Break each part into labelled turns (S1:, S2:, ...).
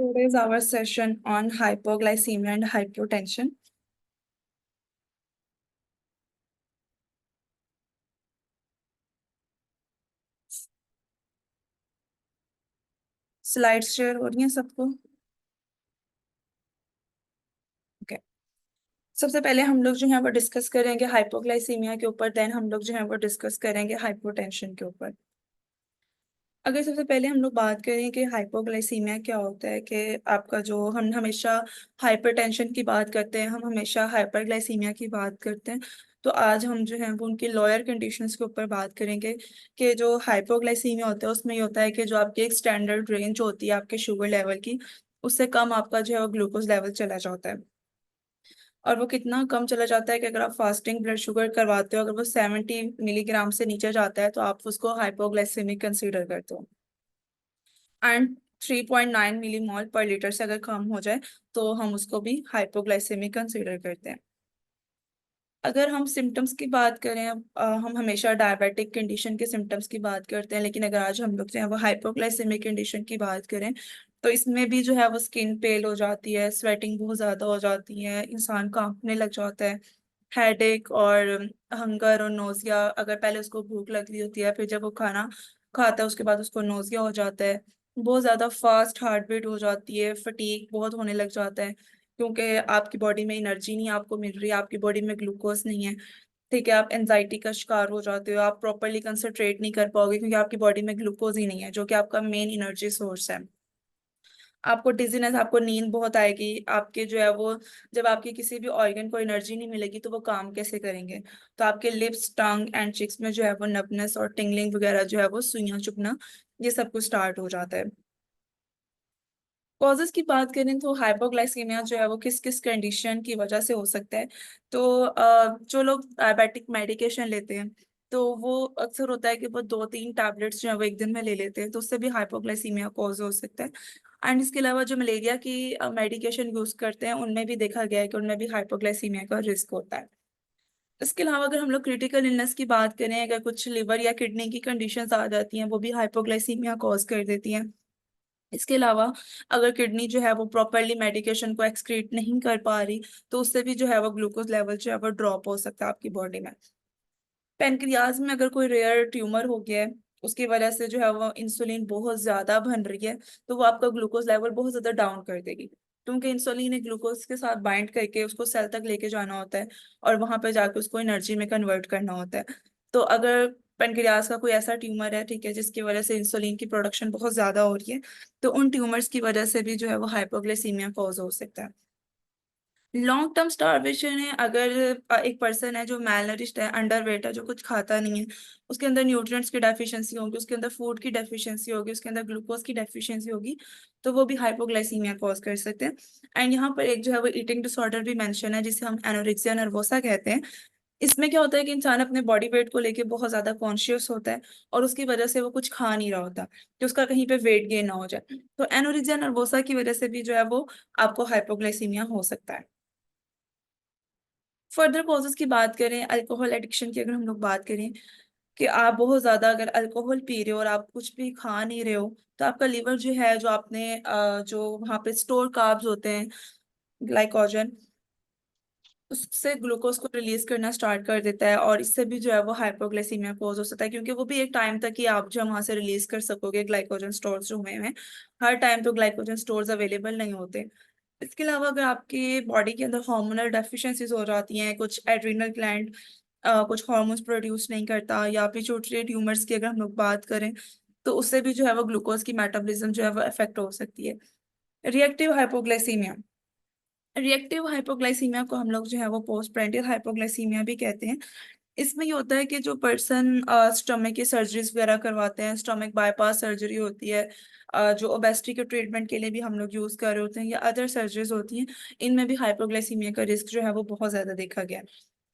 S1: Today is our session on hypoglycemia and hypotension. Slide share हो रही हैं सबको? ओके। सबसे पहले हम लोग जो है वो डिस्कस करेंगे हाइपोग्लाइसीमिया के ऊपर, देन हम लोग जो है वो डिस्कस करेंगे हाइपोटेंशन के ऊपर। अगर सबसे पहले हम लोग बात करें कि हाइपोग्लाइसीमिया क्या होता है, कि आपका जो हम हमेशा हाइपरटेंशन की बात करते हैं, हम हमेशा हाइपरग्लाइसीमिया की बात करते हैं। तो आज हम जो है वो उनकी लोअर कंडीशंस के ऊपर बात करेंगे कि जो हाइपोग्लाइसीमिया होता है उसमें ये होता है कि जो आपकी एक स्टैंडर्ड रेंज होती है आपके शुगर लेवल की, उससे कम आपका जो है वो ग्लूकोज लेवल चला जाता है। और वो कितना कम चला जाता है कि अगर आप फास्टिंग ब्लड शुगर करवाते हो, अगर वो 70 मिलीग्राम से नीचे जाता है तो आप उसको हाइपोग्लाइसेमिक कंसीडर करते हो। एंड 3.9 मिलीमोल पर लीटर से अगर कम हो जाए तो हम उसको भी हाइपोग्लाइसेमिक कंसीडर करते हैं। अगर हम सिम्टम्स की बात करें, हम हमेशा डायबिटिक कंडीशन के सिम्टम्स की बात करते हैं, लेकिन अगर आज हम लोग जो है वो हाइपोग्लाइसेमिक कंडीशन की बात करें तो इसमें भी जो है वो स्किन पेल हो जाती है, स्वेटिंग बहुत ज़्यादा हो जाती है, इंसान कांपने लग जाता है, हेडेक और हंगर और नोजिया। अगर पहले उसको भूख लग रही होती है, फिर जब वो खाना खाता है उसके बाद उसको नोजिया हो जाता है, बहुत ज़्यादा फास्ट हार्ट बीट हो जाती है, फटीग बहुत होने लग जाता है, क्योंकि आपकी बॉडी में एनर्जी नहीं आपको मिल रही है, आपकी बॉडी में ग्लूकोज नहीं है। ठीक है, आप एनजाइटी का शिकार हो जाते हो, आप प्रॉपरली कंसंट्रेट नहीं कर पाओगे क्योंकि आपकी बॉडी में ग्लूकोज ही नहीं है जो कि आपका मेन एनर्जी सोर्स है। आपको डिजीनेस, आपको नींद बहुत आएगी, आपके जो है वो जब आपके किसी भी ऑर्गन को एनर्जी नहीं मिलेगी तो वो काम कैसे करेंगे। तो आपके लिप्स, टंग एंड चिक्स में जो है वो नपनेस और टिंगलिंग वगैरह जो है वो सुइयां चुभना, ये सब कुछ स्टार्ट हो जाता है। कॉजेज की बात करें तो हाइपोग्लाइसीमिया जो है वो किस किस कंडीशन की वजह से हो सकता है। तो जो लोग डायबिटिक मेडिकेशन लेते हैं तो वो अक्सर होता है कि वो 2-3 टैबलेट्स जो है वो एक दिन में ले लेते हैं, तो उससे भी हाइपोग्लाइसीमिया कॉज हो सकता है। एंड इसके अलावा जो मलेरिया की मेडिकेशन यूज करते हैं उनमें भी देखा गया है कि उनमें भी हाइपोग्लाइसीमिया का रिस्क होता है। इसके अलावा अगर हम लोग क्रिटिकल इलनेस की बात करें, अगर कुछ लिवर या किडनी की कंडीशंस आ जाती हैं वो भी हाइपोग्लाइसीमिया कॉज कर देती हैं। इसके अलावा अगर किडनी जो है वो प्रॉपरली मेडिकेशन को एक्सक्रीट नहीं कर पा रही तो उससे भी जो है वो ग्लूकोज लेवल जो है वो ड्रॉप हो सकता है आपकी बॉडी में। पेनक्रियाज में अगर कोई रेयर ट्यूमर हो गया है, उसकी वजह से जो है वो इंसुलिन बहुत ज्यादा बन रही है, तो वो आपका ग्लूकोज लेवल बहुत ज्यादा डाउन कर देगी, क्योंकि इंसुलिन एक ग्लूकोज के साथ बाइंड करके उसको सेल तक लेके जाना होता है और वहां पे जाके उसको एनर्जी में कन्वर्ट करना होता है। तो अगर पेनक्रियाज का कोई ऐसा ट्यूमर है, ठीक है, जिसकी वजह से इंसुलिन की प्रोडक्शन बहुत ज्यादा हो रही है, तो उन ट्यूमर्स की वजह से भी जो है वो हाइपोग्लाइसीमिया कॉज हो सकता है। लॉन्ग टर्म स्टार्वेशन है, अगर एक पर्सन है जो मैलनरिश्ड है, अंडरवेट है, जो कुछ खाता नहीं है, उसके अंदर न्यूट्रिएंट्स की डेफिशिएंसी होगी, उसके अंदर फूड की डेफिशिएंसी होगी, उसके अंदर ग्लूकोज की डेफिशिएंसी होगी, तो वो भी हाइपोग्लाइसीमिया कॉज कर सकते हैं। एंड यहाँ पर एक जो है वो ईटिंग डिसऑर्डर भी मेंशन है जिसे हम एनोरेक्सिया नर्वोसा कहते हैं। इसमें क्या होता है कि इंसान अपने बॉडी वेट को लेके बहुत ज्यादा कॉन्शियस होता है और उसकी वजह से वो कुछ खा नहीं रहा होता कि उसका कहीं पे वेट गेन ना हो जाए। तो एनोरेक्सिया नर्वोसा की वजह से भी जो है वो आपको हाइपोग्लाइसीमिया हो सकता है। फर्दर कॉजेज की बात करें, अल्कोहल एडिक्शन की अगर हम लोग बात करें, कि आप बहुत ज्यादा अगर अल्कोहल पी रहे हो और आप कुछ भी खा नहीं रहे हो, तो आपका लिवर जो है, जो आपने जो वहाँ पे स्टोर कार्ब्स होते हैं, ग्लाइकोजन, उससे ग्लूकोज को रिलीज करना स्टार्ट कर देता है और इससे भी जो है वो हाइपोग्लाइसीमिया कॉज हो सकता है, क्योंकि वो भी एक टाइम तक ही आप जो वहां से रिलीज कर सकोगे ग्लाइकोजन स्टोर्स जो हुए हैं। हर टाइम तो ग्लाइकोजन स्टोर्स अवेलेबल नहीं होते। इसके अलावा अगर आपकी बॉडी के अंदर हार्मोनल डेफिशिएंसीज हो जाती हैं, कुछ एड्रिनल ग्लैंड कुछ हार्मोन्स प्रोड्यूस नहीं करता, या पिट्यूटरी ट्यूमर्स की अगर हम लोग बात करें, तो उससे भी जो है वो ग्लूकोज की मेटाबॉलिज्म जो है वो अफेक्ट हो सकती है। रिएक्टिव हाइपोग्लाइसीमिया, रिएक्टिव हाइपोग्लाइसीमिया को हम लोग जो है वो पोस्ट ब्रैंडियल हाइपोग्लाइसीमिया भी कहते हैं। इसमें ये होता है कि जो पर्सन स्टमक की सर्जरीज वगैरह करवाते हैं, स्टमक बाईपास सर्जरी होती है, जो ओबेसिटी के ट्रीटमेंट के लिए भी हम लोग यूज कर रहे होते हैं, या अदर सर्जरीज होती हैं, इनमें भी हाइपोग्लाइसीमिया का रिस्क जो है वो बहुत ज्यादा देखा गया है।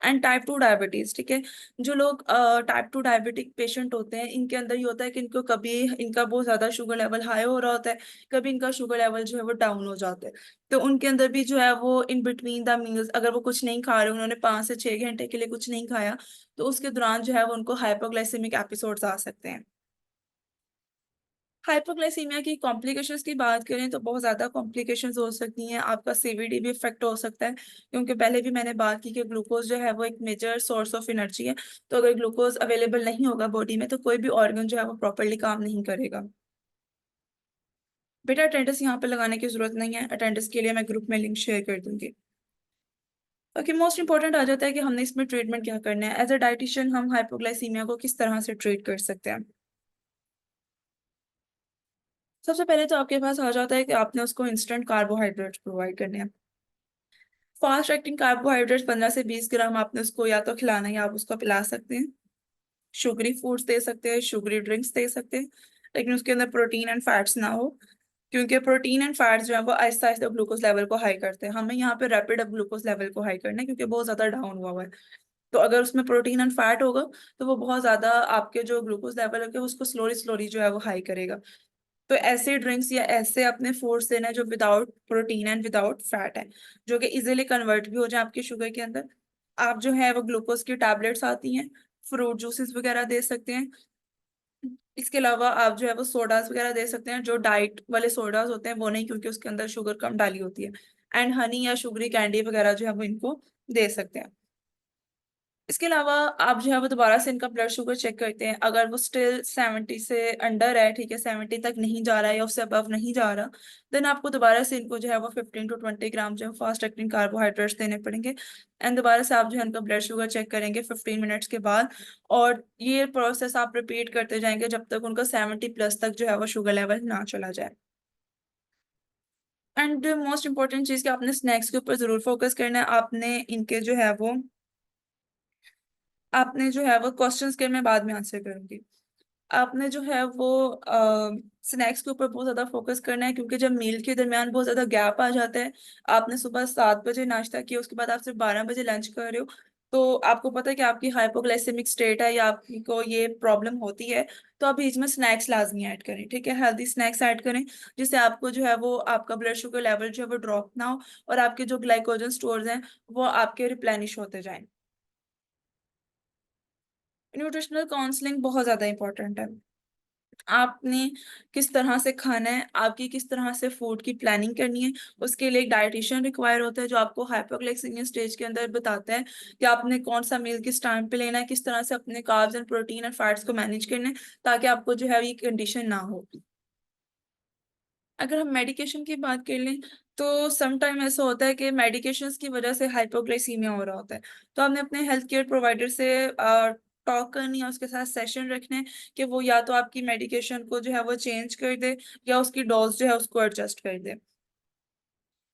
S1: एंड टाइप 2 डायबिटीज, ठीक है, जो लोग टाइप 2 डायबिटिक पेशेंट होते हैं, इनके अंदर ये होता है कि इनको कभी इनका बहुत ज्यादा शुगर लेवल हाई हो रहा होता है, कभी इनका शुगर लेवल जो है वो डाउन हो जाता है। तो उनके अंदर भी जो है वो इन बिटवीन द मील्स, अगर वो कुछ नहीं खा रहे, उन्होंने 5 से 6 घंटे के लिए कुछ नहीं खाया, तो उसके दौरान जो है वो उनको हाइपोग्लाइसेमिक एपिसोड्स आ सकते हैं। हाइपोग्लाइसीमिया की कॉम्प्लिकेशंस की बात करें तो बहुत ज़्यादा कॉम्प्लिकेशंस हो सकती हैं, आपका सीवीडी भी इफेक्ट हो सकता है, क्योंकि पहले भी मैंने बात की कि ग्लूकोज जो है वो एक मेजर सोर्स ऑफ एनर्जी है। तो अगर ग्लूकोज अवेलेबल नहीं होगा बॉडी में तो कोई भी ऑर्गन जो है वो प्रॉपरली काम नहीं करेगा। बेटा अटेंडेंस यहाँ पे लगाने की जरूरत नहीं है, अटेंडेंस के लिए मैं ग्रुप में लिंक शेयर कर दूंगी। ओके, मोस्ट इंपॉर्टेंट आ जाता है कि हमने इसमें ट्रीटमेंट क्या करना है। एज अ डाइटिशियन हम हाइपोग्लाइसीमिया को किस तरह से ट्रीट कर सकते हैं। सबसे पहले तो आपके पास आ जाता है कि आपने उसको इंस्टेंट कार्बोहाइड्रेट प्रोवाइड करने हैं। फास्ट एक्टिंग कार्बोहाइड्रेट 15 से 20 ग्राम आपने उसको या तो खिलाना है या आप उसको पिला सकते हैं। शुगरी फूड्स दे सकते हैं, शुगरी ड्रिंक्स दे सकते हैं, लेकिन उसके अंदर प्रोटीन एंड फैट्स ना हो, क्योंकि प्रोटीन एंड फैट्स जो है वो आहिस्ता आहिस्ता ग्लूकोज लेवल को हाई करते हैं। हमें यहाँ पे रैपिड ग्लूकोज लेवल को हाई करना है क्योंकि बहुत ज्यादा डाउन हुआ है। तो अगर उसमें प्रोटीन एंड फैट होगा तो वो बहुत ज्यादा आपके जो ग्लूकोज लेवल है उसको स्लोली स्लोली जो है वो हाई करेगा। तो ऐसे ड्रिंक्स या ऐसे अपने फूड्स देना है जो without protein and without fat है, जो कि इजीली कन्वर्ट भी हो जाए आपके शुगर के अंदर। आप जो है वो ग्लूकोज की टैबलेट्स आती हैं, फ्रूट जूसेस वगैरह दे सकते हैं। इसके अलावा आप जो है वो सोडास वगैरह दे सकते हैं, जो डाइट वाले सोडास होते हैं वो नहीं, क्योंकि उसके अंदर शुगर कम डाली होती है। एंड हनी या शुगरी कैंडी वगैरह जो है वो इनको दे सकते हैं। इसके अलावा आप जो है वो दोबारा से इनका ब्लड शुगर चेक करते हैं, अगर वो स्टिल 70 से अंडर है, ठीक है, 70 तक नहीं जा रहा है या उससे अबव नहीं जा रहा, देन आपको दोबारा से इनको जो है वो 15 to 20 ग्राम जो है फास्ट एक्टिंग कार्बोहाइड्रेट्स देने पड़ेंगे। एंड दोबारा से आप जो है इनका ब्लड शुगर चेक करेंगे 15 मिनट्स के बाद। और ये प्रोसेस आप रिपीट करते जाएंगे जब तक उनका 70 प्लस तक जो है वो शुगर लेवल ना चला जाए। एंड मोस्ट इंपॉर्टेंट चीज कि आपने स्नैक्स के ऊपर जरूर फोकस करना है। आपने इनके जो है वो आपने जो है वो क्वेश्चंस के मैं बाद में आंसर करूंगी। आपने जो है वो स्नैक्स के ऊपर बहुत ज्यादा फोकस करना है, क्योंकि जब मील के दरमियान बहुत ज्यादा गैप आ जाता है, आपने सुबह 7 बजे नाश्ता किया उसके बाद आप सिर्फ 12 बजे लंच कर रहे हो, तो आपको पता है कि आपकी हाइपोग्लाइसेमिक स्टेट है या आपको ये प्रॉब्लम होती है। तो आप बीच में स्नैक्स लाजमी ऐड करें, ठीक है, हेल्दी स्नैक्स ऐड करें, जिससे आपको जो है वो आपका ब्लड शुगर लेवल जो है वो ड्रॉप ना हो और आपके जो ग्लाइकोजन स्टोर्स हैं वो आपके रिप्लेनिश होते जाएं। न्यूट्रिशनल काउंसलिंग बहुत ज्यादा इंपॉर्टेंट है। आपने किस तरह से खाना है, आपकी किस तरह से फूड की प्लानिंग करनी है, उसके लिए एक डाइटिशियन रिक्वायर होता है जो आपको हाइपोग्लाइसेमिया स्टेज के अंदर बताता है कि आपने कौन सा मील किस टाइम पे लेना है, किस तरह से अपने कार्ब्स एंड प्रोटीन और फैट्स को मैनेज करना है, ताकि आपको जो है ये कंडीशन ना हो। अगर हम मेडिकेशन की बात कर लें तो सम टाइम ऐसा होता है कि मेडिकेशंस की वजह से हाइपोग्लाइसीमिया हो रहा होता है। तो हमने अपने हेल्थ केयर प्रोवाइडर से टॉक करनी है, उसके साथ सेशन रखने हैं कि वो या तो आपकी मेडिकेशन को जो है वो चेंज कर दे या उसकी डोज जो है उसको एडजस्ट कर दे।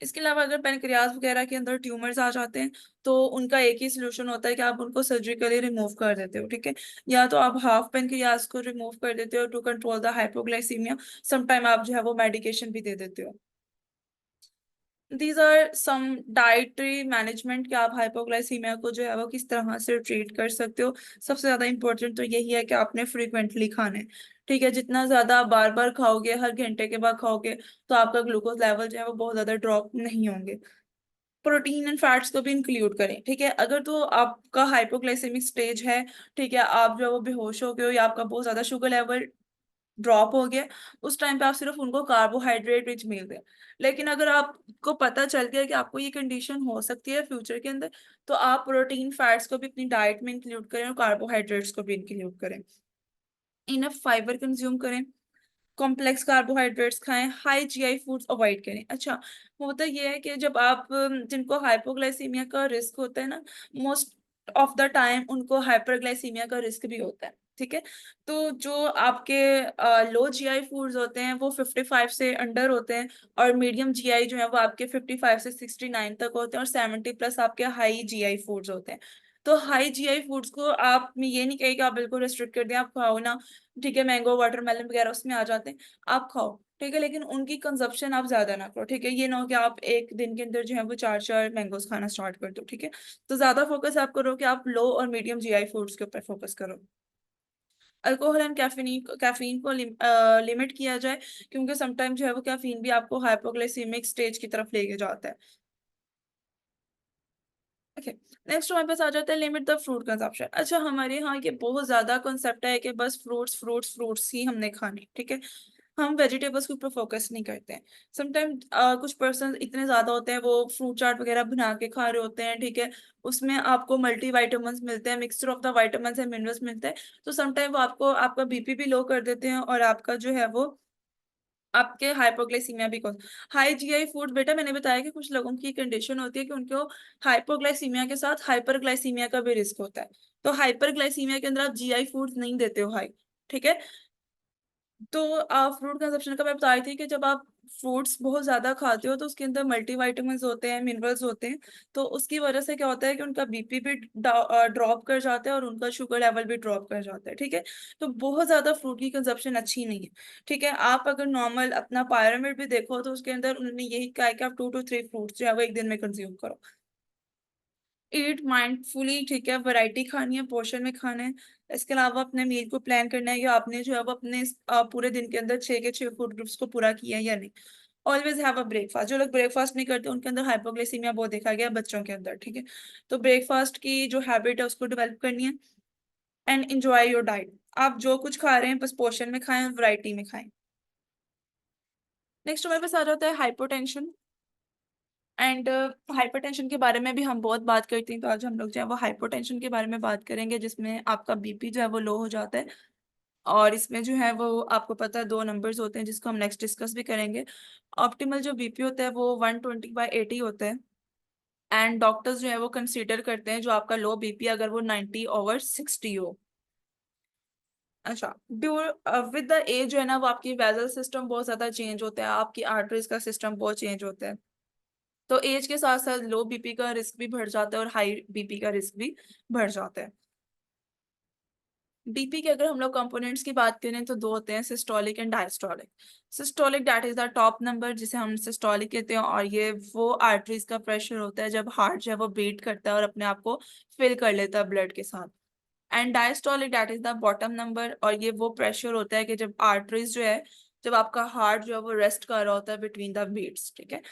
S1: इसके अलावा अगर पेनक्रियाज वगैरह के अंदर ट्यूमर्स आ जाते हैं तो उनका एक ही सोल्यूशन होता है कि आप उनको सर्जिकली रिमूव कर देते हो, ठीक है, या तो आप हाफ पेनक्रियाज को रिमूव कर देते हो to control the hypoglycemia, some time आप जो है वो मेडिकेशन भी दे देते हो। These are some dietary management कि आप हाइपोग्लाइसीमिया को जो है वो किस तरह से ट्रीट कर सकते हो। सबसे ज्यादा इंपॉर्टेंट तो यही है कि आपने फ्रीक्वेंटली खाना है, ठीक है, जितना ज्यादा आप बार बार खाओगे, हर घंटे के बाद खाओगे, तो आपका ग्लूकोज लेवल जो है वो बहुत ज्यादा ड्रॉप नहीं होंगे। प्रोटीन एंड फैट्स को भी इंक्लूड करें, ठीक है, अगर तो आपका हाइपोग्लाइसेमिक स्टेज है, ठीक है, आप जो है वो बेहोश हो गए हो या आपका बहुत ज्यादा शुगर लेवल ड्रॉप हो गया, उस टाइम पे आप सिर्फ उनको कार्बोहाइड्रेट रिच मील दें। लेकिन अगर आपको पता चल गया कि आपको ये कंडीशन हो सकती है फ्यूचर के अंदर, तो आप प्रोटीन फैट्स को भी अपनी डाइट में इंक्लूड करें और कार्बोहाइड्रेट्स को भी इंक्लूड करें। इनफ फाइबर कंज्यूम करें, कॉम्प्लेक्स कार्बोहाइड्रेट्स खाएं, हाई जीआई फूड्स अवॉइड करें। अच्छा, होता ये है कि जब आप जिनको हाइपोग्लाइसीमिया का रिस्क होता है ना, मोस्ट ऑफ द टाइम उनको हाइपरग्लाइसीमिया का रिस्क भी होता है, ठीक है। तो जो आपके लो जीआई फूड्स होते हैं वो 55 से अंडर होते हैं, और मीडियम जीआई जो है वो आपके 55 से 69 तक होते हैं, और 70 प्लस आपके हाई जीआई फूड्स होते हैं। तो हाई जीआई फूड्स को आप ये नहीं कहें कि आप बिल्कुल रिस्ट्रिक्ट कर दें, आप खाओ ना, ठीक है, मैंगो वाटरमेलन वगैरह उसमें आ जाते हैं, आप खाओ, ठीक है, लेकिन उनकी कंजप्शन आप ज्यादा ना करो, ठीक है, ये ना हो कि आप एक दिन के अंदर जो है वो 4 4 मैंगोज खाना स्टार्ट कर दो, ठीक है। तो ज्यादा फोकस आप करो कि आप लो और मीडियम जीआई फूड्स के ऊपर फोकस करो। अल्कोहल एंड कैफीन को लिमिट किया जाए, क्योंकि समटाइम जो है वो कैफीन भी आपको हाइपोग्लाइसीमिक स्टेज की तरफ लेके जाता है। ओके, नेक्स्ट हमारे पास आ जाता है लिमिट द फ्रूट कंजप्शन। अच्छा, हमारे यहाँ ये बहुत ज्यादा कॉन्सेप्ट है कि बस फ्रूट्स फ्रूट्स फ्रूट्स ही हमने खाने, ठीक है। हम वेजिटेबल्स के ऊपर फोकस नहीं करते हैं। समटाइम कुछ पर्सन इतने ज्यादा होते हैं, वो फ्रूट चाट वगैरह बना के खा रहे होते हैं, ठीक है, उसमें आपको मल्टी वाइटामिन मिलते हैं, mixture of the vitamin and minerals मिलते हैं, तो समटाइम वो आपको आपका बीपी भी लो कर देते हैं, और आपका जो है वो आपके हाइपोग्लाइसीमिया भी कॉज। हाई जीआई फूड, बेटा मैंने बताया कि कुछ लोगों की कंडीशन होती है कि उनको हाइपोग्लाइसीमिया के साथ हाइपरग्लाइसीमिया का भी रिस्क होता है। तो हाइपरग्लाइसीमिया के अंदर आप जीआई फूड नहीं देते हो हाई, ठीक है। तो फ्रूट कंजप्शन का मैं बता रही थी कि जब आप फ्रूट्स बहुत ज्यादा खाते हो तो उसके अंदर मल्टीविटामिन्स होते हैं, मिनरल्स होते हैं, तो उसकी वजह से क्या होता है कि उनका बीपी भी ड्रॉप कर जाता है और उनका शुगर लेवल भी ड्रॉप कर जाता है, ठीक है। तो बहुत ज्यादा फ्रूट की कंजप्शन अच्छी नहीं है, ठीक है। आप अगर नॉर्मल अपना पायरामिड भी देखो तो उसके अंदर उन्होंने यही कहा है कि आप 2 to 3 फ्रूट्स जो है वो एक दिन में कंज्यूम करो। ईट माइंडफुली, ठीक है, वैरायटी खानी है, पोर्शन में खाना है। इसके अलावा अपने मील को प्लान करना है कि आपने जो है वो अपने पूरे दिन के अंदर 6 के 6 फूड ग्रुप्स को पूरा किया है या नहीं। Always have a breakfast. जो लोग ब्रेकफास्ट नहीं करते उनके अंदर हाइपोग्लाइसीमिया बहुत देखा गया है बच्चों के अंदर, ठीक है। तो ब्रेकफास्ट की जो हैबिट है उसको डेवलप करनी है। And enjoy your diet. आप जो कुछ खा रहे हैं बस पोर्शन में खाएं, वैरायटी में खाएं। नेक्स्ट हमारे पास आ जाता है हाइपोटेंशन। एंड हाइपरटेंशन के बारे में भी हम बहुत बात करते हैं, तो आज हम लोग जो है वो हाइपोटेंशन के बारे में बात करेंगे, जिसमें आपका बीपी जो है वो लो हो जाता है। और इसमें जो है वो आपको पता है 2 नंबर्स होते हैं जिसको हम नेक्स्ट डिस्कस भी करेंगे। ऑप्टिमल जो बीपी होता है वो 120/80 होता है। एंड डॉक्टर्स जो है वो कंसीडर करते हैं जो आपका लो बीपी अगर वो 90/60 हो। अच्छा, ड्यू विद द एज जो है ना वो आपकी वेजल सिस्टम बहुत ज्यादा चेंज होता है, आपकी आर्टरीज का सिस्टम बहुत चेंज होता है। तो एज के साथ साथ लो बीपी का रिस्क भी बढ़ जाता है और हाई बीपी का रिस्क भी बढ़ जाता है। बीपी के अगर हम लोग कंपोनेंट्स की बात करें तो 2 होते हैं, systolic and diastolic. Systolic that is the top number जिसे हम सिस्टोलिक कहते हैं, और ये वो आर्टरीज का प्रेशर होता है जब हार्ट जो है वो बीट करता है और अपने आप को फिल कर लेता है ब्लड के साथ। And diastolic that is the bottom number, और ये वो प्रेशर होता है कि जब आर्टरीज जो है, जब आपका हार्ट जो है वो रेस्ट कर रहा होता है बिटवीन द बीट्स, ठीक है।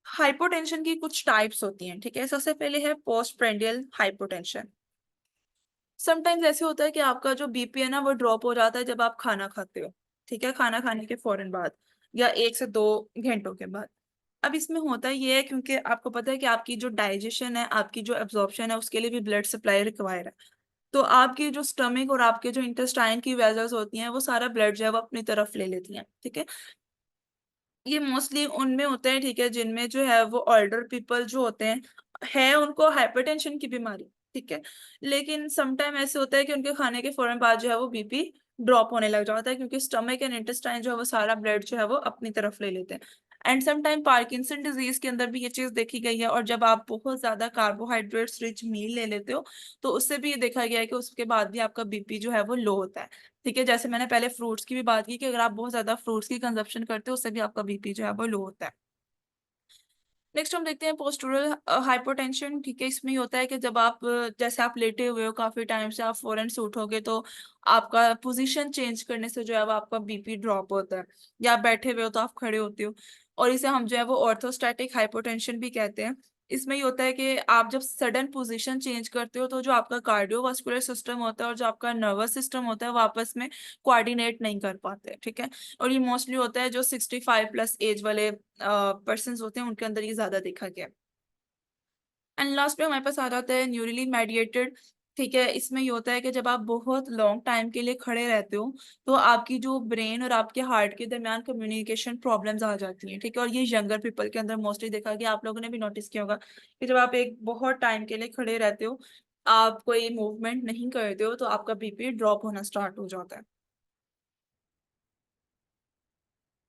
S1: हाइपोटेंशन की कुछ टाइप्स होती हैं, ठीक है। सबसे पहले है पोस्ट प्रेंडियल हाइपोटेंशन। समटाइम्स ऐसे होता है कि आपका जो बीपी है ना वो ड्रॉप हो जाता है जब आप खाना खाते हो, ठीक है, खाना खाने के फौरन बाद या 1 से 2 घंटों के बाद। अब इसमें होता ये है क्योंकि आपको पता है कि आपकी जो डाइजेशन है, आपकी जो एब्जॉर्प्शन है, उसके लिए भी ब्लड सप्लाई रिक्वायर है। तो आपकी जो स्टमक और आपके जो इंटेस्टाइन की वेजल्स होती हैं वो सारा ब्लड जो है वो अपनी तरफ ले लेती हैं, ठीक है। ये मोस्टली उनमें होते हैं, ठीक है, जिनमें जो है वो ओल्डर पीपल जो होते हैं, है उनको हाइपरटेंशन की बीमारी, ठीक है। लेकिन समटाइम ऐसे होता है कि उनके खाने के फौरन बाद जो है वो बीपी ड्रॉप होने लग जाता है, क्योंकि स्टमक एंड इंटेस्टाइन जो है वो सारा ब्लड जो है वो अपनी तरफ ले लेते हैं। एंड समटाइम पार्किंसन डिजीज के अंदर भी ये चीज देखी गई है, और जब आप बहुत ज्यादा कार्बोहाइड्रेट्स रिच मील ले लेते हो तो उससे भी ये देखा गया है कि उसके बाद भी आपका बीपी जो है वो लो होता है, ठीक है। जैसे मैंने पहले फ्रूट्स की भी बात की कि अगर आप बहुत ज्यादा फ्रूट्स की कंजप्शन करते हो उससे भी आपका बीपी जो है वो लो होता है। नेक्स्ट हम देखते हैं पोस्टूरल हाइपोटेंशन, ठीक है। इसमें ये होता है कि जब आप जैसे आप लेटे हुए हो काफी टाइम से, आप फौरन से उठोगे तो आपका पोजीशन चेंज करने से जो है वो आपका बीपी ड्रॉप होता है, या आप बैठे हुए हो तो आप खड़े होते हो, और इसे हम जो है वो ऑर्थोस्टैटिक हाइपोटेंशन भी कहते हैं। इसमें ये होता है कि आप जब सडन पोजीशन चेंज करते हो तो जो आपका कार्डियोवास्कुलर सिस्टम होता है और जो आपका नर्वस सिस्टम होता है वो आपस में कोऑर्डिनेट नहीं कर पाते, ठीक है। और ये मोस्टली होता है जो 65+ एज वाले पर्सन होते हैं उनके अंदर ये ज्यादा देखा गया। एंड लास्ट पे हमारे पास आ जाता है न्यूरली मेडिएटेड, ठीक है। इसमें ये होता है कि जब आप बहुत लॉन्ग टाइम के लिए खड़े रहते हो तो आपकी जो ब्रेन और आपके हार्ट के दरमियान कम्युनिकेशन प्रॉब्लम्स आ जाती हैं, ठीक है। और ये यंगर पीपल के अंदर मोस्टली देखा गया, आप लोगों ने भी नोटिस किया होगा कि जब आप एक बहुत टाइम के लिए खड़े रहते हो, आप कोई मूवमेंट नहीं करते हो, तो आपका बीपी ड्रॉप होना स्टार्ट हो जाता है।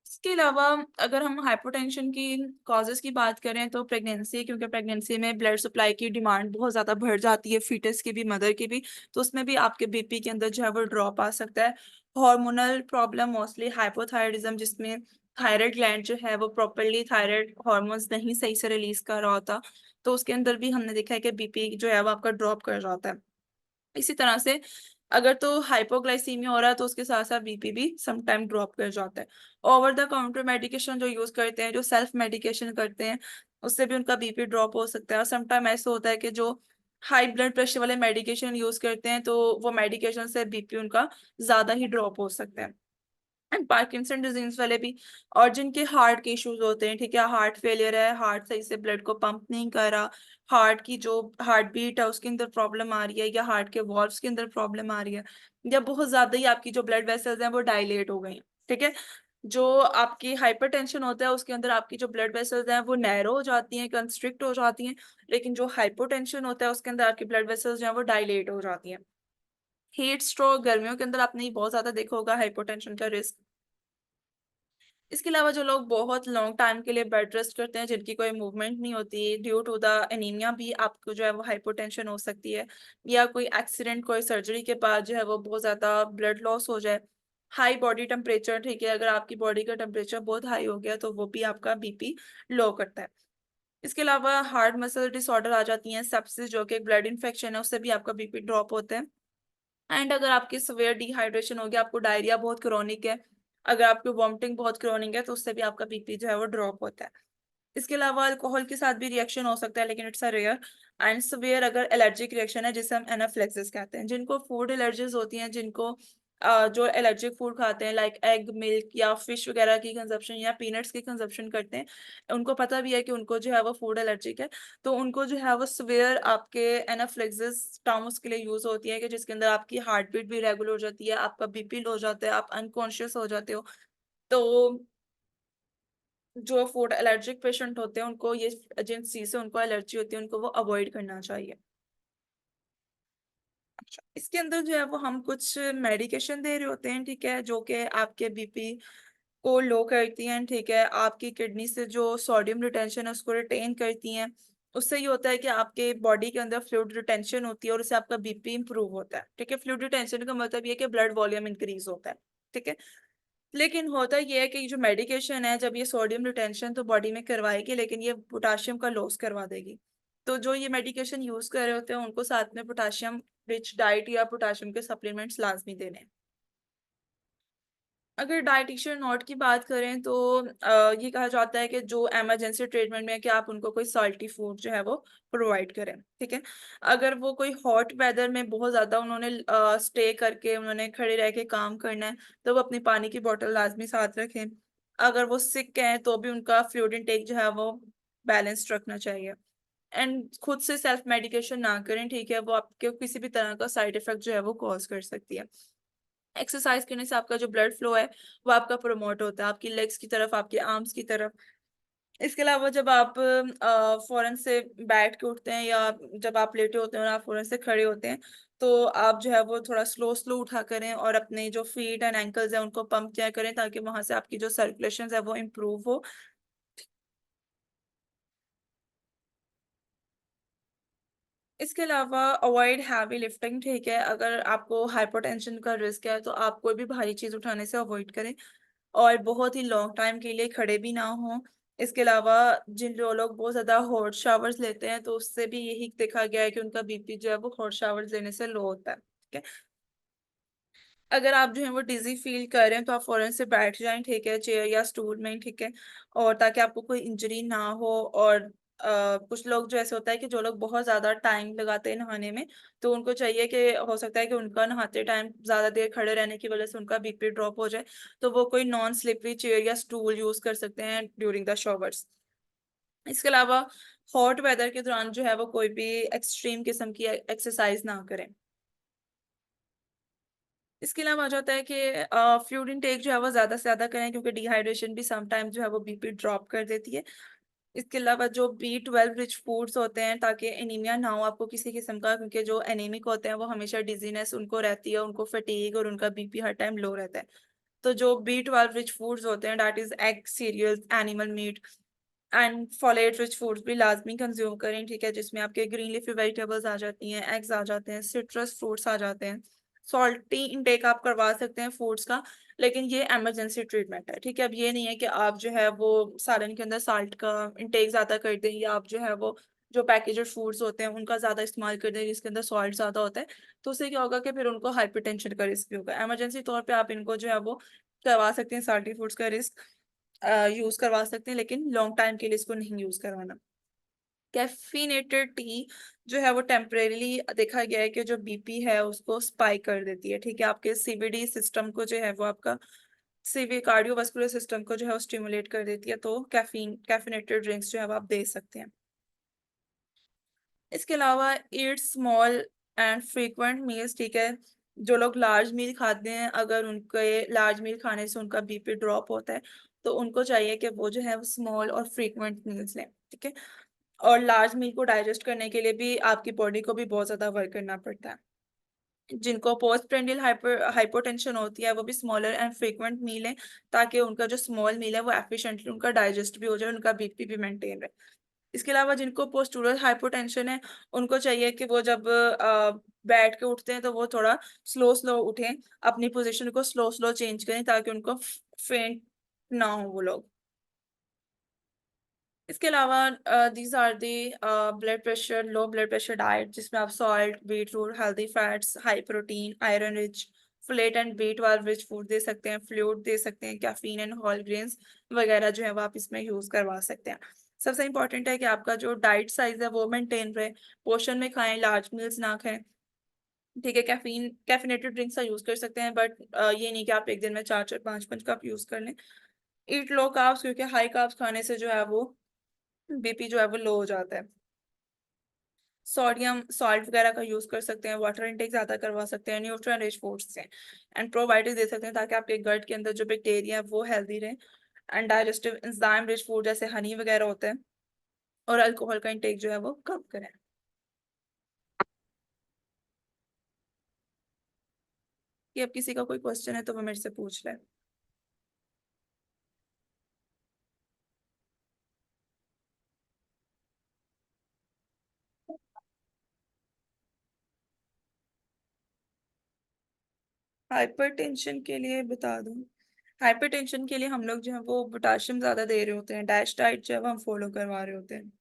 S1: इसके अलावा अगर हम हाइपोटेंशन की कॉजेज की बात करें तो प्रेगनेंसी, क्योंकि प्रेगनेंसी में ब्लड सप्लाई की डिमांड बहुत ज़्यादा बढ़ जाती है, फीटस की भी मदर की भी, तो उसमें भी आपके बीपी के अंदर जो है वो ड्रॉप आ सकता है। हार्मोनल प्रॉब्लम, मोस्टली हाइपोथायराइडिज्म, जिसमें थायराइड ग्लैंड जो है वो प्रॉपरली थायराइड हार्मोन्स नहीं सही से रिलीज कर रहा होता, तो उसके अंदर भी हमने देखा है कि बीपी जो है वो आपका ड्रॉप कर जाता है। इसी तरह से अगर तो हाइपोग्लाइसीमिया हो रहा है तो उसके साथ साथ बीपी भी सम टाइम ड्रॉप कर जाता है। ओवर द काउंटर मेडिकेशन जो यूज करते हैं, जो सेल्फ मेडिकेशन करते हैं, उससे भी उनका बीपी ड्रॉप हो सकता है। और सम टाइम ऐसा होता है कि जो हाई ब्लड प्रेशर वाले मेडिकेशन यूज करते हैं तो वो मेडिकेशन से बीपी उनका ज्यादा ही ड्रॉप हो सकता है। एंड पार्किंसन डिजीज वाले भी, और जिनके हार्ट के इश्यूज होते हैं, ठीक है, हार्ट फेलियर है, हार्ट सही से ब्लड को पंप नहीं कर रहा, हार्ट की जो हार्ट बीट है उसके अंदर प्रॉब्लम आ रही है, या हार्ट के वॉल्व्स के अंदर प्रॉब्लम आ रही है, या बहुत ज्यादा ही आपकी जो ब्लड वेसल्स हैं वो डायलेट हो गई हैं, ठीक है। जो आपकी हाइपरटेंशन होता है उसके अंदर आपकी जो ब्लड वेसल्स हैं वो नैरो हो जाती हैं, कंस्ट्रिक्ट हो जाती हैं, लेकिन जो हाइपोटेंशन होता है उसके अंदर आपकी ब्लड वेसल्स जो है वो डायलेट हो जाती हैं। हीट स्ट्रोक गर्मियों के अंदर आपने ये बहुत ज्यादा देखा होगा हाइपोटेंशन का रिस्क। इसके अलावा जो लोग बहुत लॉन्ग टाइम के लिए बेड रेस्ट करते हैं, जिनकी कोई मूवमेंट नहीं होती ड्यू टू द एनीमिया, भी आपको जो है वो हाइपोटेंशन हो सकती है। या कोई एक्सीडेंट, कोई सर्जरी के बाद जो है वो बहुत ज्यादा ब्लड लॉस हो जाए। हाई बॉडी टेम्परेचर, ठीक है, अगर आपकी बॉडी का टेम्परेचर बहुत हाई हो गया तो वो भी आपका बीपी लो करता है। इसके अलावा हार्ट मसल डिसऑर्डर आ जाती हैं, सेप्सिस जो कि एक ब्लड इन्फेक्शन है, उससे भी आपका बीपी ड्रॉप होता है। एंड अगर आपकी सवेयर डिहाइड्रेशन हो गया, आपको डायरिया बहुत क्रोनिक है, अगर आपकी वॉमिटिंग बहुत क्रोनिक है, तो उससे भी आपका बीपी जो है वो ड्रॉप होता है। इसके अलावा अल्कोहल के साथ भी रिएक्शन हो सकता है, लेकिन it's a rare. And severe अगर एलर्जिक रिएक्शन है, जिसे हम एनाफ्लेक्सिस कहते हैं, जिनको फूड एलर्जीज होती हैं, जिनको जो एलर्जिक फूड खाते हैं लाइक एग, मिल्क या फिश वगैरह की कंजप्शन या पीनट्स की कंजप्शन करते हैं, उनको पता भी है कि उनको जो है वो फूड एलर्जिक है, तो उनको जो है वो सवेयर आपके एनाफ्लेक्सिस टर्म उसके लिए यूज होती है, कि जिसके अंदर आपकी हार्ट बीट भी रेगुलर हो जाती है, आपका बीपी लो हो जाता है, आप अनकॉन्शियस हो जाते हो। तो जो फूड एलर्जिक पेशेंट होते हैं उनको ये, जिन चीज से उनको एलर्जी होती है उनको वो अवॉइड करना चाहिए। अच्छा, इसके अंदर जो है वो हम कुछ मेडिकेशन दे रहे होते हैं, ठीक है, जो कि आपके बीपी को लो करती हैं, ठीक है, आपकी किडनी से जो सोडियम रिटेंशन है उसको रिटेन करती हैं। उससे ये होता है कि आपके बॉडी के अंदर फ्लूइड रिटेंशन होती है और उससे आपका बीपी इंप्रूव होता है, ठीक है। फ्लूइड रिटेंशन का मतलब ये है कि ब्लड वॉल्यूम इंक्रीज होता है, ठीक है। लेकिन होता ये है कि जो मेडिकेशन है, जब ये सोडियम रिटेंशन तो बॉडी में करवाएगी, लेकिन ये पोटाशियम का लॉस करवा देगी। तो जो ये मेडिकेशन यूज कर रहे होते हैं उनको साथ में पोटाशियम रिच डाइट या पोटाशियम के सप्लीमेंट्स लाजमी देने हैं। अगर डाइटिशियन नोट की बात करें तो ये कहा जाता है कि जो इमरजेंसी ट्रीटमेंट में है कि आप उनको कोई सॉल्टी फूड जो है वो प्रोवाइड करें, ठीक है। अगर वो कोई हॉट वेदर में बहुत ज़्यादा उन्होंने स्टे करके उन्होंने खड़े रह के काम करना है, तो वो अपनी पानी की बोतल लाजमी साथ रखें। अगर वो सिक हैं तो भी उनका फ्लूइड इनटेक जो है वो बैलेंस्ड रखना चाहिए। एंड खुद से सेल्फ मेडिकेशन ना करें, ठीक है, वो आपके किसी भी तरह का साइड इफेक्ट जो है वो कॉज कर सकती है। एक्सरसाइज करने से आपका जो ब्लड फ्लो है वो आपका प्रमोट होता है, आपकी लेग्स की तरफ, आपके आर्म्स की तरफ। इसके अलावा जब आप फौरन से बैठ के उठते हैं, या जब आप लेटे होते हैं और आप फौरन से खड़े होते हैं, तो आप जो है वो थोड़ा स्लो स्लो उठा करें और अपने जो फीट एंड एंकल्स हैं उनको पंप किया करें, ताकि वहां से आपकी जो सर्कुलेशन है वो इम्प्रूव हो। इसके अलावा अवॉइड हैवी लिफ्टिंग, ठीक है, अगर आपको हाइपरटेंशन का रिस्क है तो आप कोई भी भारी चीज उठाने से अवॉइड करें, और बहुत ही लॉन्ग टाइम के लिए खड़े भी ना हो। इसके अलावा जिन जो लोग बहुत ज्यादा हॉट शावर्स लेते हैं तो उससे भी यही देखा गया है कि उनका बीपी जो है वो हॉट शावर्स लेने से लो होता है, ठीक है। अगर आप जो है वो डिजी फील कर रहे हैं तो आप फौरन से बैठ जाएं, ठीक है, चेयर या स्टूल में, ठीक है, और ताकि आपको कोई इंजरी ना हो। और कुछ लोग जो ऐसे होता है कि जो लोग बहुत ज्यादा टाइम लगाते हैं नहाने में, तो उनको चाहिए कि हो सकता है कि उनका नहाते टाइम ज्यादा देर खड़े रहने की वजह से उनका बीपी ड्रॉप हो जाए, तो वो कोई नॉन स्लिपरी चेयर या स्टूल यूज कर सकते हैं ड्यूरिंग द शॉवर्स। इसके अलावा हॉट वेदर के दौरान जो है वो कोई भी एक्सट्रीम किस्म की एक्सरसाइज ना करें। इसके अलावा आ जाता है कि फ्लूइड इनटेक जो है वो ज्यादा से ज्यादा करें, क्योंकि डिहाइड्रेशन भी समटाइम जो है वो बीपी ड्रॉप कर देती है। इसके अलावा जो B12 रिच फूड्स होते हैं, ताकि एनीमिया ना हो आपको किसी किस्म का, क्योंकि जो एनीमिक होते हैं वो हमेशा डिजीनेस उनको रहती है, उनको फटीग और उनका बीपी हर टाइम लो रहता है। तो जो B12 रिच फूड्स होते हैं, that is egg, cereals, animal meat and folate rich foods भी लाजमी कंज्यूम करें, ठीक है, जिसमें आपके ग्रीन लीफी वेजिटेबल्स आ जाती हैं, एग्स आ जाते हैं, सिट्रस फ्रूट्स आ जाते हैं। सॉल्टी इंटेक आप करवा सकते हैं फूड्स का, लेकिन ये इमरजेंसी ट्रीटमेंट है, ठीक है। अब ये नहीं है कि आप जो है वो सालन के अंदर साल्ट का इंटेक ज्यादा कर दें, या आप जो है वो जो पैकेज्ड फूड्स होते हैं उनका ज्यादा इस्तेमाल कर दें जिसके अंदर सॉल्ट ज्यादा होता है, तो उससे क्या होगा कि फिर उनको हाइपरटेंशन का रिस्क भी होगा। इमरजेंसी तौर पे आप इनको जो है वो करवा सकते हैं, साल्टी फूड्स का रिस्क यूज करवा सकते हैं, लेकिन लॉन्ग टाइम के लिए इसको नहीं यूज करवाना। कैफीनेटेड टी जो है वो टेम्परेली देखा गया है कि जो बीपी है उसको स्पाइक कर देती है, ठीक है, आपके सीवीडी सिस्टम को जो है वो आपका सीवी कार्डियोवास्कुलर सिस्टम को जो है वो स्टिमुलेट कर देती है, तो कैफीनेटेड ड्रिंक्स जो है वो आप दे सकते हैं। इसके अलावा eat small and frequent meals, ठीक है, जो लोग लार्ज मील खाते हैं अगर उनके लार्ज मील खाने से उनका बीपी ड्रॉप होता है तो उनको चाहिए कि वो जो है वो स्मॉल और फ्रीक्वेंट मील्स लें, ठीक है। और लार्ज मील को डाइजेस्ट करने के लिए भी आपकी बॉडी को भी बहुत ज्यादा वर्क करना पड़ता है। जिनको पोस्ट प्रेंडियल हाइपोटेंशन होती है वो भी स्मॉलर एंड फ्रीक्वेंट मील है, ताकि उनका जो स्मॉल मील है वो एफिशिएंटली उनका डाइजेस्ट भी हो जाए, उनका बीपी भी मेंटेन रहे। इसके अलावा जिनको पोस्टूरल हाइपोटेंशन है उनको चाहिए कि वो जब बैठ के उठते हैं तो वो थोड़ा स्लो स्लो उठें, अपनी पोजीशन को स्लो स्लो चेंज करें ताकि उनको फेंट ना हो वो लोग। इसके अलावा these are the blood pressure low blood pressure diet, जिसमें आप salt, beetroot, healthy fats, high protein, iron rich, folate and beet वाले रिच फूड दे सकते हैं, फ्लूइड दे सकते हैं, कैफीन एंड होल ग्रेन्स वगैरह जो है वो आप इसमें यूज करवा सकते हैं। सबसे इंपॉर्टेंट है कि आपका जो डाइट साइज है वो मेंटेन रहे, पोर्शन में खाएं, लार्ज मील्स ना खाएं, ठीक है। कैफिनेटेड ड्रिंक्स का यूज कर सकते हैं बट ये नहीं कि आप एक दिन में 4 4 5 5 कप यूज कर लें। ईट लो कार्ब्स, क्योंकि हाई कार्ब्स खाने से जो है वो बीपी जो है वो लो हो जाता है। सोडियम सॉल्ट वगैरह का यूज कर सकते हैं, वाटर इनटेक ज्यादा करवा सकते हैं, न्यूट्रिएंट रिच फूड्स से एंड प्रोबायोटिक्स दे सकते हैं ताकि आपके गट के अंदर जो बैक्टीरिया है वो हेल्दी रहे, and digestive enzyme rich food जैसे हनी वगैरह होता है, और अल्कोहल का इंटेक जो है वो कम करें। कि अब किसी का कोई क्वेश्चन है तो वो मेरे से पूछ ले। हाइपरटेंशन के लिए बता दूं, हाइपरटेंशन के लिए हम लोग जो है वो पोटाशियम ज्यादा दे रहे होते हैं, डैश डाइट जो है वो हम फॉलो करवा रहे होते हैं।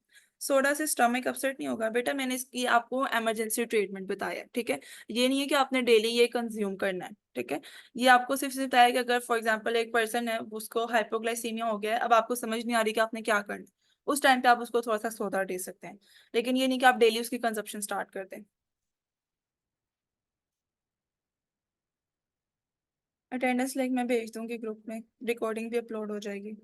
S1: सोडा से स्टमक अपसेट नहीं होगा बेटा, मैंने इसकी आपको इमरजेंसी ट्रीटमेंट बताया, ठीक है। ये नहीं है कि आपने डेली ये कंज्यूम करना है, ठीक है। ये आपको सिर्फ बताया कि अगर फॉर एग्जांपल एक पर्सन है उसको हाइपोग्लाइसीमिया हो गया है, अब आपको समझ नहीं आ रही कि आपने क्या करना है, उस टाइम पे आप उसको थोड़ा सा सोडा दे सकते हैं, लेकिन ये नहीं कि आप डेली उसकी कंजप्शन स्टार्ट कर दें। अटेंडेंस लिंक मैं भेज दूंगी ग्रुप में, रिकॉर्डिंग भी अपलोड हो जाएगी।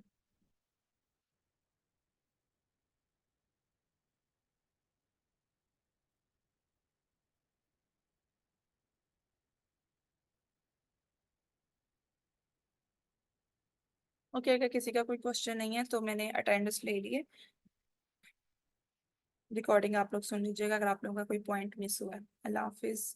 S1: ओके, अगर किसी का कोई क्वेश्चन नहीं है तो मैंने अटेंडेंस ले लिए, रिकॉर्डिंग आप लोग सुन लीजिएगा अगर आप लोगों का कोई पॉइंट मिस हुआ है। अल्लाह हाफिज।